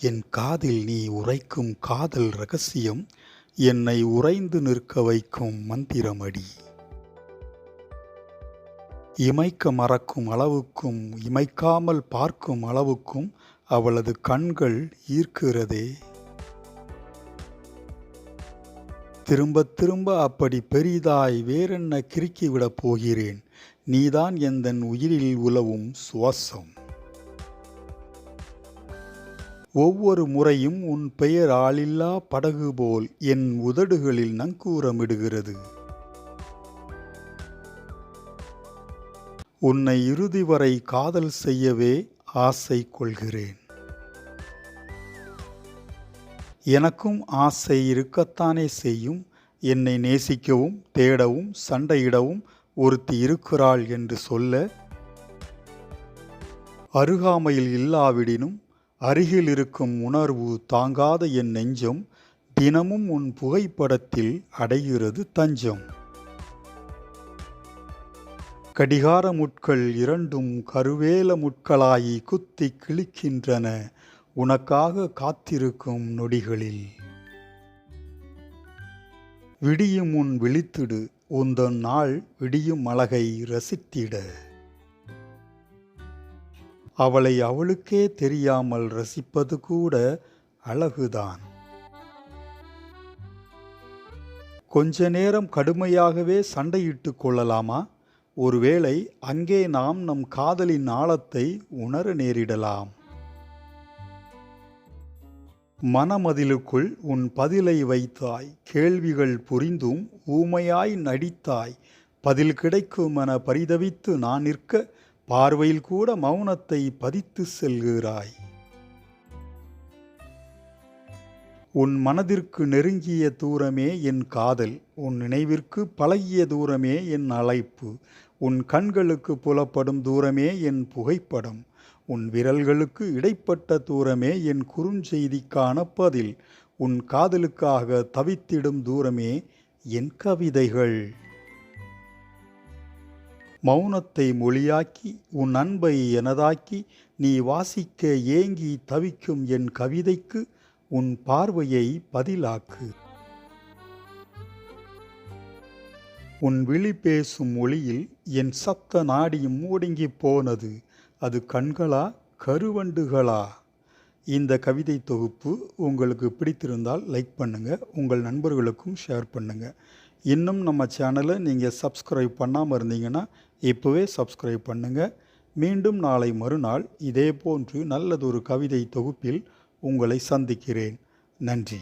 என் காதில் நீ உரைக்கும் காதல் ரகசியம் என்னை உறைந்து நிற்க வைக்கும் மந்திரமடி. இமைக்க மறக்கும் அளவுக்கும் இமைக்காமல் பார்க்கும் அளவுக்கும் அவளது கண்கள் ஈர்க்கிறதே. திரும்ப திரும்ப அப்படி பெரிதாய் வேறென்ன கிறுக்கிவிடப் போகிறேன். நீதான் எந்தன் உயிரில் உலவும் சுவாசம். ஒவ்வொரு முறையும் உன் பெயர் ஆளில்லா படகு போல் என் உதடுகளில் நங்கூரமிடுகிறது. உன்னை இறுதி வரை காதல் செய்யவே ஆசை கொள்கிறேன். எனக்கும் ஆசை இருக்கத்தானே செய்யும். என்னை நேசிக்கவும் தேடவும் சண்டையிடவும் ஒருத்தி இருக்கிறாள் என்று சொல்ல, அருகாமையில் இல்லாவிடினும் அருகில் இருக்கும் உணர்வு தாங்காத என் நெஞ்சம் தினமும் உன் புகைப்படத்தில் அடைகிறது தஞ்சம். கடிகார முட்கள் இரண்டும் கருவேல முட்களாயி குத்தி கிழிக்கின்றன உனக்காக காத்திருக்கும் நொடிகளில். விடியும் முன் விழித்திடு, உந்தன் நாள் விடியும் அழகை ரசித்திட. அவளை அவளுக்கே தெரியாமல் ரசிப்பது கூட அழகுதான். கொஞ்ச நேரம் கடுமையாகவே சண்டையிட்டு கொள்ளலாமா? ஒருவேளை அங்கே நாம் நம் காதலின் ஆழத்தை உணர நேரிடலாம். மனமதிலுக்குள் உன் பதிலை வைத்தாய். கேள்விகள் புரிந்தும் ஊமையாய் நடித்தாய். பதில் கிடைக்கும் என பரிதவித்து நான் நிற்க, பார்வையில் கூட மௌனத்தை பதித்து செல்கிறாய். உன் மனதிற்கு நெருங்கிய தூரமே என் காதல். உன் நினைவிற்கு பழகிய தூரமே என் அழைப்பு. உன் கண்களுக்கு புலப்படும் தூரமே என் புகைப்படம். உன் விரல்களுக்கு இடைப்பட்ட தூரமே என் குறுஞ்செய்திக்கான பதில். உன் காதலுக்காக தவித்திடும் தூரமே என் கவிதைகள். மௌனத்தை மொழியாக்கி உன் அன்பை எனதாக்கி நீ வாசிக்க ஏங்கி தவிக்கும் என் கவிதைக்கு உன் பார்வையை பதிலாக்கு. உன் விழி பேசும் மொழியில் என் சப்த நாடியும் மூடுங்கி போனது. அது கண்களா கருவண்டுகளா? இந்த கவிதை தொகுப்பு உங்களுக்கு பிடித்திருந்தால் லைக் பண்ணுங்கள், உங்கள் நண்பர்களுக்கும் ஷேர் பண்ணுங்கள். இன்னும் நம்ம சேனலை நீங்கள் சப்ஸ்கிரைப் பண்ணாமல் இருந்தீங்கன்னா இப்போவே சப்ஸ்கிரைப் பண்ணுங்கள். மீண்டும் நாளை மறுநாள் இதே போன்று நல்லதொரு கவிதை தொகுப்பில் உங்களை சந்திக்கிறேன். நன்றி.